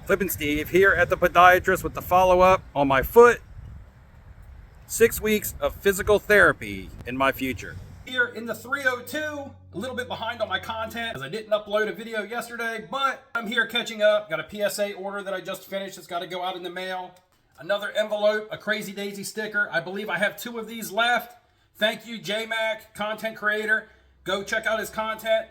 Flippin' Steve here at the podiatrist with the follow-up on my foot. 6 weeks of physical therapy in my future. Here in the 302, a little bit behind on my content as I didn't upload a video yesterday, but I'm here catching up. Got a PSA order that I just finished. It's got to go out in the mail. Another envelope, a Crazy Daisy sticker. I believe I have 2 of these left. Thank you, JMac, content creator. Go check out his content.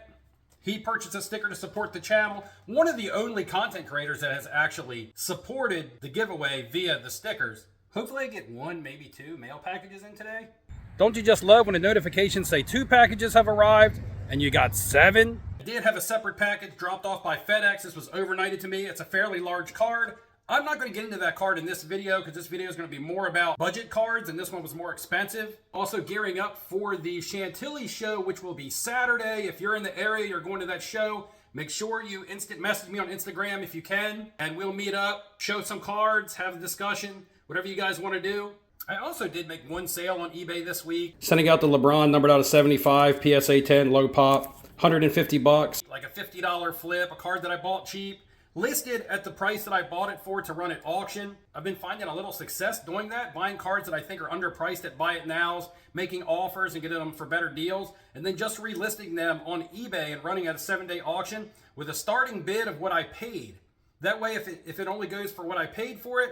He purchased a sticker to support the channel. One of the only content creators that has actually supported the giveaway via the stickers. Hopefully I get 1, maybe 2 mail packages in today. Don't you just love when the notifications say 2 packages have arrived and you got 7? I did have a separate package dropped off by FedEx. This was overnighted to me. It's a fairly large card. I'm not going to get into that card in this video because this video is going to be more about budget cards and this one was more expensive. Also gearing up for the Chantilly show, which will be Saturday. If you're in the area, you're going to that show, make sure you instant message me on Instagram if you can, and we'll meet up, show some cards, have a discussion, whatever you guys want to do. I also did make 1 sale on eBay this week. Sending out the LeBron numbered out of 75, PSA 10, low pop, $150. Like a $50 flip, a card that I bought cheap. Listed at the price that I bought it for to run at auction. I've been finding a little success doing that, buying cards that I think are underpriced at Buy It Nows, making offers and getting them for better deals, and then just relisting them on eBay and running at a 7-day auction with a starting bid of what I paid. That way, if it only goes for what I paid for it,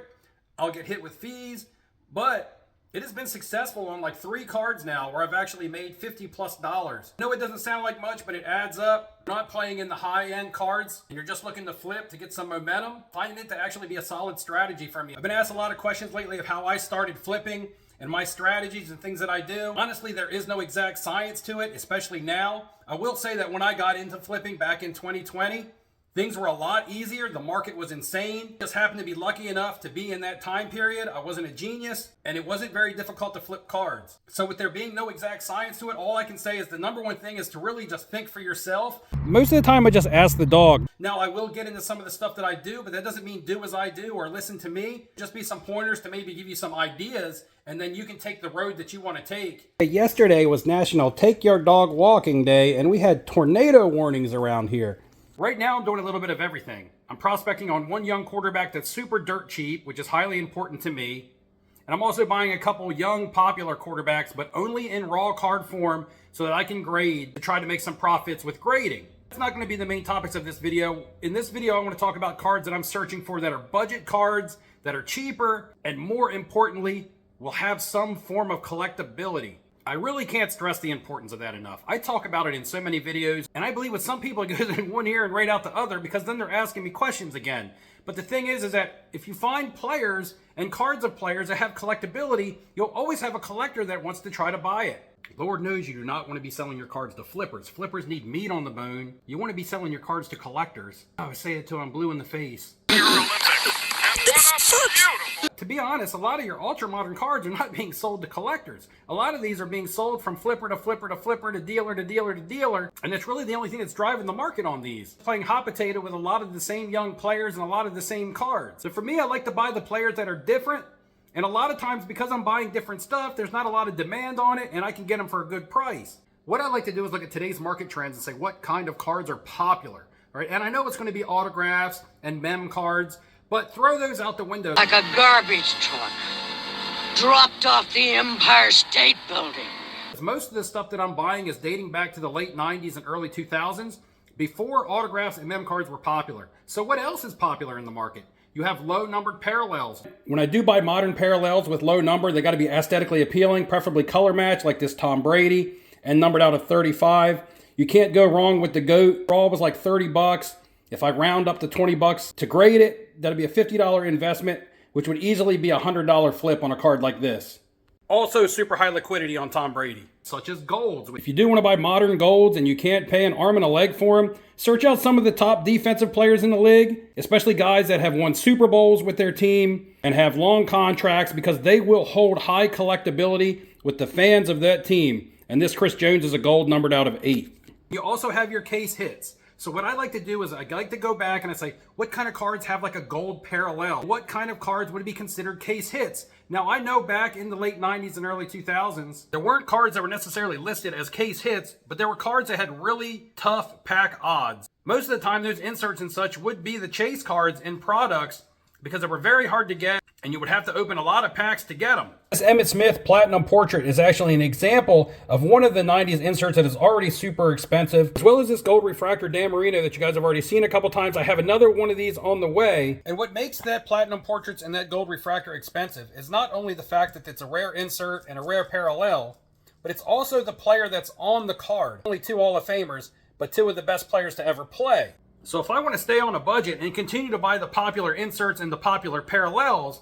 I'll get hit with fees, but it has been successful on like 3 cards now where I've actually made $50+ I know it doesn't sound like much, but it adds up. You're not playing in the high-end cards and you're just looking to flip to get some momentum. Finding it to actually be a solid strategy for me. I've been asked a lot of questions lately of how I started flipping and my strategies and things that I do. Honestly, there is no exact science to it, especially now. I will say that when I got into flipping back in 2020, things were a lot easier. The market was insane. Just happened to be lucky enough to be in that time period. I wasn't a genius, and it wasn't very difficult to flip cards. So with there being no exact science to it, all I can say is the number one thing is to really just think for yourself. Most of the time I just ask the dog. Now I will get into some of the stuff that I do, but that doesn't mean do as I do or listen to me. Just be some pointers to maybe give you some ideas, and then you can take the road that you want to take. Yesterday was National Take Your Dog Walking Day, and we had tornado warnings around here. Right now, I'm doing a little bit of everything. I'm prospecting on 1 young quarterback that's super dirt cheap, which is highly important to me. And I'm also buying a couple young popular quarterbacks, but only in raw card form so that I can grade to try to make some profits with grading. That's not going to be the main topics of this video. In this video, I want to talk about cards that I'm searching for that are budget cards, that are cheaper, and more importantly, will have some form of collectability. I really can't stress the importance of that enough. I talk about it in so many videos, and I believe with some people it goes in one ear and right out the other because then they're asking me questions again. But the thing is that if you find players and cards of players that have collectability, you'll always have a collector that wants to try to buy it. Lord knows you do not want to be selling your cards to flippers. Flippers need meat on the bone. You want to be selling your cards to collectors. Oh, say it till I'm blue in the face. To be honest, a lot of your ultra-modern cards are not being sold to collectors. A lot of these are being sold from flipper to flipper to flipper to dealer to dealer to dealer, and it's really the only thing that's driving the market on these. Playing hot potato with a lot of the same young players and a lot of the same cards. So for me, I like to buy the players that are different, and a lot of times because I'm buying different stuff, there's not a lot of demand on it, and I can get them for a good price. What I like to do is look at today's market trends and say what kind of cards are popular, right? And I know it's going to be autographs and mem cards, but throw those out the window. Like a garbage truck dropped off the Empire State Building. Most of the stuff that I'm buying is dating back to the late 90s and early 2000s, before autographs and mem cards were popular. So what else is popular in the market? You have low numbered parallels. When I do buy modern parallels with low number, they got to be aesthetically appealing, preferably color match like this Tom Brady, and numbered out of 35. You can't go wrong with the GOAT. Raw was like $30. If I round up to $20 to grade it, that'd be a $50 investment, which would easily be a $100 flip on a card like this. Also super high liquidity on Tom Brady, such as golds. If you do want to buy modern golds and you can't pay an arm and a leg for them, search out some of the top defensive players in the league, especially guys that have won Super Bowls with their team and have long contracts because they will hold high collectability with the fans of that team. And this Chris Jones is a gold numbered out of 8. You also have your case hits. So what I like to do is I like to go back and I say, what kind of cards have like a gold parallel? What kind of cards would be considered case hits? Now I know back in the late 90s and early 2000s, there weren't cards that were necessarily listed as case hits, but there were cards that had really tough pack odds. Most of the time those inserts and such would be the chase cards in products because they were very hard to get and you would have to open a lot of packs to get them. This Emmitt Smith Platinum Portrait is actually an example of one of the 90s inserts that is already super expensive, as well as this gold refractor Dan Marino that you guys have already seen a couple times. I have another one of these on the way. And what makes that Platinum Portraits and that gold refractor expensive is not only the fact that it's a rare insert and a rare parallel, but it's also the player that's on the card. Only 2 Hall of Famers, but 2 of the best players to ever play. So if I want to stay on a budget and continue to buy the popular inserts and the popular parallels,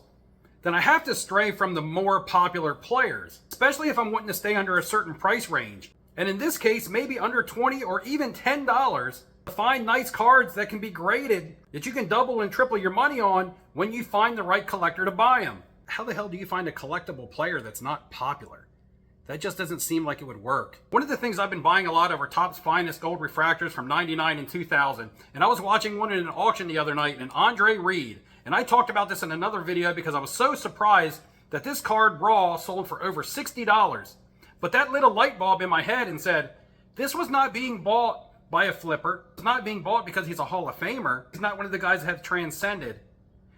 then I have to stray from the more popular players, especially if I'm wanting to stay under a certain price range. And in this case, maybe under $20 or even $10 to find nice cards that can be graded, that you can double and triple your money on when you find the right collector to buy them. How the hell do you find a collectible player that's not popular? That just doesn't seem like it would work. One of the things I've been buying a lot of are Topps Finest gold refractors from '99 and 2000. And I was watching one in an auction the other night, and Andre Reed. And I talked about this in another video because I was so surprised that this card raw sold for over $60. But that lit a light bulb in my head and said, this was not being bought by a flipper. It's not being bought because he's a Hall of Famer. He's not one of the guys that have transcended.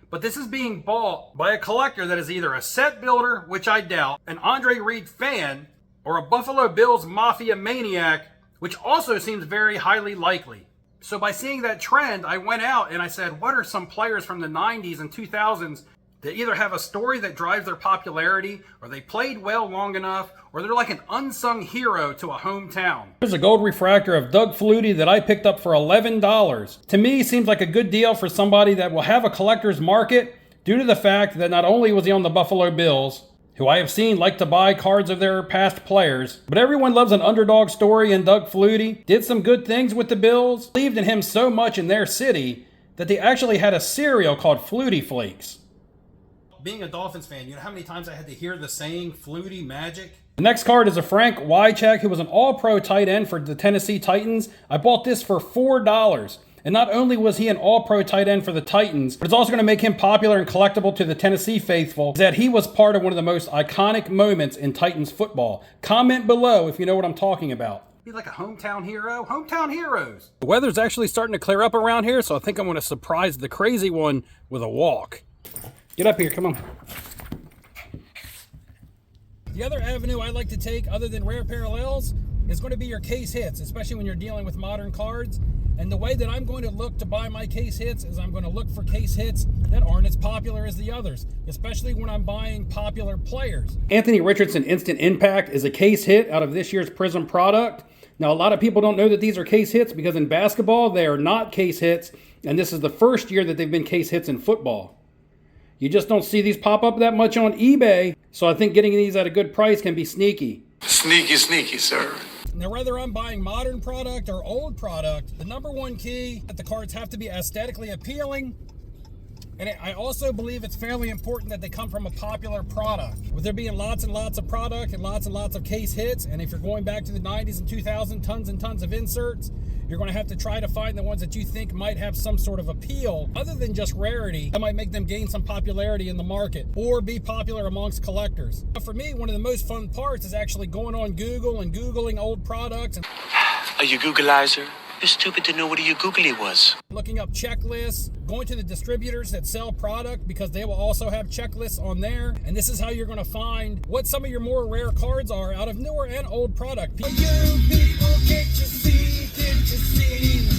But this is being bought by a collector that is either a set builder, which I doubt, an Andre Reed fan, or a Buffalo Bills Mafia maniac, which also seems very highly likely. So by seeing that trend, I went out and I said, what are some players from the 90s and 2000s that either have a story that drives their popularity, or they played well long enough, or they're like an unsung hero to a hometown. Here's a gold refractor of Doug Flutie that I picked up for $11. To me, seems like a good deal for somebody that will have a collector's market due to the fact that not only was he on the Buffalo Bills, who I have seen like to buy cards of their past players, but everyone loves an underdog story, and Doug Flutie did some good things with the Bills, believed in him so much in their city that they actually had a cereal called Flutie Flakes. Being a Dolphins fan, you know how many times I had to hear the saying, Flutie Magic? The next card is a Frank Wycheck, who was an all-pro tight end for the Tennessee Titans. I bought this for $4. And not only was he an all-pro tight end for the Titans, but it's also going to make him popular and collectible to the Tennessee faithful, that he was part of one of the most iconic moments in Titans football. Comment below if you know what I'm talking about. He's like a hometown hero. Hometown heroes. The weather's actually starting to clear up around here, so I think I'm going to surprise the crazy one with a walk. Get up here, come on. The other avenue I like to take, other than rare parallels, is going to be your case hits, especially when you're dealing with modern cards. And the way that I'm going to look to buy my case hits is I'm going to look for case hits that aren't as popular as the others, especially when I'm buying popular players. Anthony Richardson Instant Impact is a case hit out of this year's Prism product. Now, a lot of people don't know that these are case hits because in basketball, they are not case hits. And this is the first year that they've been case hits in football. You just don't see these pop up that much on eBay, so I think getting these at a good price can be sneaky. Sneaky, sneaky, sir. Now, whether I'm buying modern product or old product, the number one key that the cards have to be aesthetically appealing. And I also believe it's fairly important that they come from a popular product. With there being lots and lots of product and lots of case hits, and if you're going back to the 90s and 2000s, tons and tons of inserts, you're going to have to try to find the ones that you think might have some sort of appeal, other than just rarity, that might make them gain some popularity in the market, or be popular amongst collectors. But for me, one of the most fun parts is actually going on Google and Googling old products. Are you Googleizer? You're stupid to know what a googly was. Looking up checklists, going to the distributors that sell product because they will also have checklists on there. And this is how you're going to find what some of your more rare cards are out of newer and old product. For you people, can't you see, can't you see?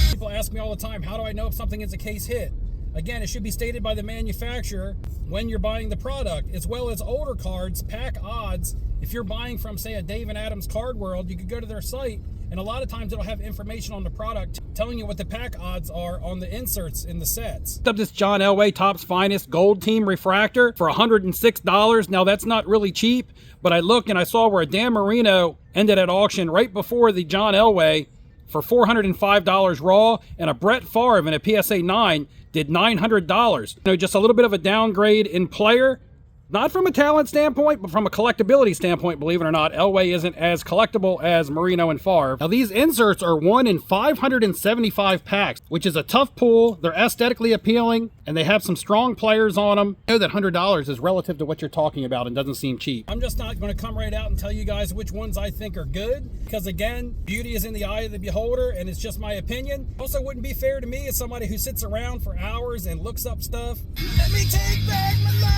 People ask me all the time, how do I know if something is a case hit? Again, it should be stated by the manufacturer when you're buying the product, as well as older cards, pack odds. If you're buying from, say, a Dave and Adams Card World, you could go to their site, and a lot of times it'll have information on the product telling you what the pack odds are on the inserts in the sets. Up this John Elway Topps Finest Gold Team Refractor for $106. Now, that's not really cheap, but I looked and I saw where a Dan Marino ended at auction right before the John Elway for $405 raw, and a Brett Favre in a PSA 9 did $900. You know, just a little bit of a downgrade in player, Not from a talent standpoint, but from a collectability standpoint, believe it or not, Elway isn't as collectible as Marino and Favre. Now, these inserts are 1 in 575 packs, which is a tough pull. They're aesthetically appealing, and they have some strong players on them. I know that $100 is relative to what you're talking about and doesn't seem cheap. I'm just not going to come right out and tell you guys which ones I think are good, because again, beauty is in the eye of the beholder, and it's just my opinion. Also, wouldn't be fair to me as somebody who sits around for hours and looks up stuff. Let me take back my life.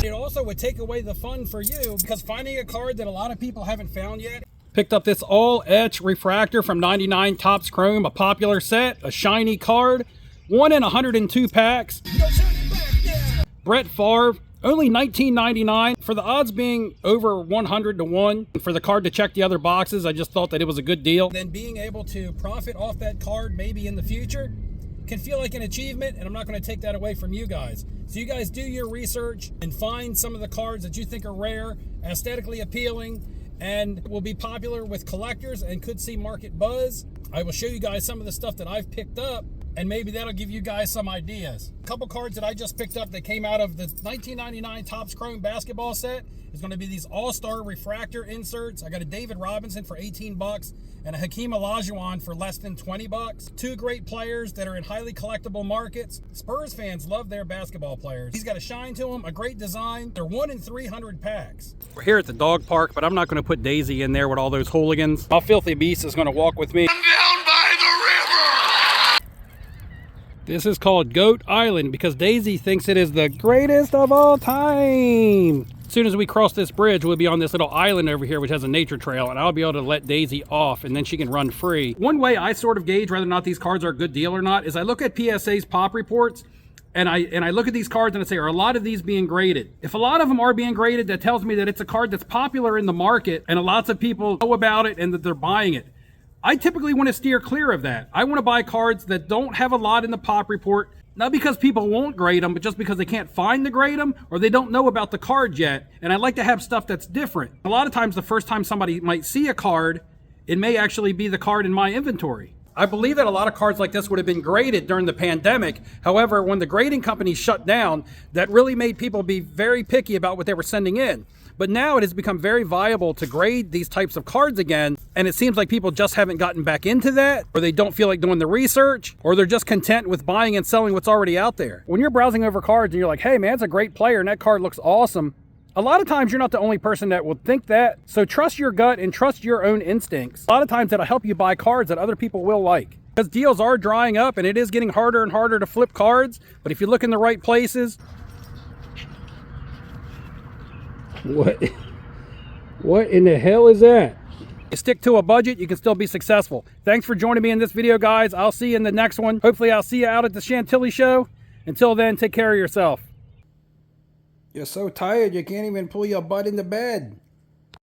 It also would take away the fun for you, because finding a card that a lot of people haven't found yet. Picked up this all etch refractor from 99 Topps Chrome, a popular set, a shiny card, 1 in 102 packs. Brett Favre, only $19.99. For the odds being over 100 to 1, for the card to check the other boxes, I just thought that it was a good deal. Then being able to profit off that card maybe in the future can feel like an achievement, and I'm not going to take that away from you guys. So you guys do your research and find some of the cards that you think are rare, aesthetically appealing, and will be popular with collectors and could see market buzz. I will show you guys some of the stuff that I've picked up, and maybe that'll give you guys some ideas. A couple cards that I just picked up that came out of the 1999 Topps Chrome basketball set is going to be these all-star refractor inserts. I got a David Robinson for 18 bucks and a Hakeem Olajuwon for less than 20 bucks. Two great players that are in highly collectible markets. Spurs fans love their basketball players. He's got a shine to him, a great design. They're 1 in 300 packs. We're here at the dog park, but I'm not going to put Daisy in there with all those hooligans. My filthy beast is going to walk with me. I'm down by the river! This is called Goat Island because Daisy thinks it is the greatest of all time. As soon as we cross this bridge, we'll be on this little island over here, which has a nature trail, and I'll be able to let Daisy off, and then she can run free. One way I sort of gauge whether or not these cards are a good deal or not is I look at PSA's pop reports, and I look at these cards and I say, are a lot of these being graded? If a lot of them are being graded, that tells me that it's a card that's popular in the market, and lots of people know about it and that they're buying it. I typically want to steer clear of that. I want to buy cards that don't have a lot in the pop report, not because people won't grade them, but just because they can't find the grade them or they don't know about the card yet. And I like to have stuff that's different. A lot of times, the first time somebody might see a card, it may actually be the card in my inventory. I believe that a lot of cards like this would have been graded during the pandemic. However, when the grading companies shut down, that really made people be very picky about what they were sending in. But now it has become very viable to grade these types of cards again, and it seems like people just haven't gotten back into that, or they don't feel like doing the research, or they're just content with buying and selling what's already out there. When you're browsing over cards and you're like, hey man, it's a great player and that card looks awesome, a lot of times you're not the only person that will think that, so trust your gut and trust your own instincts. A lot of times that'll help you buy cards that other people will like. Because deals are drying up and it is getting harder and harder to flip cards, but if you look in the right places... What in the hell is that? You stick to a budget, you can still be successful. Thanks for joining me in this video, guys. I'll see you in the next one. Hopefully I'll see you out at the Chantilly show. Until then, take care of yourself. You're so tired you can't even pull your butt into bed.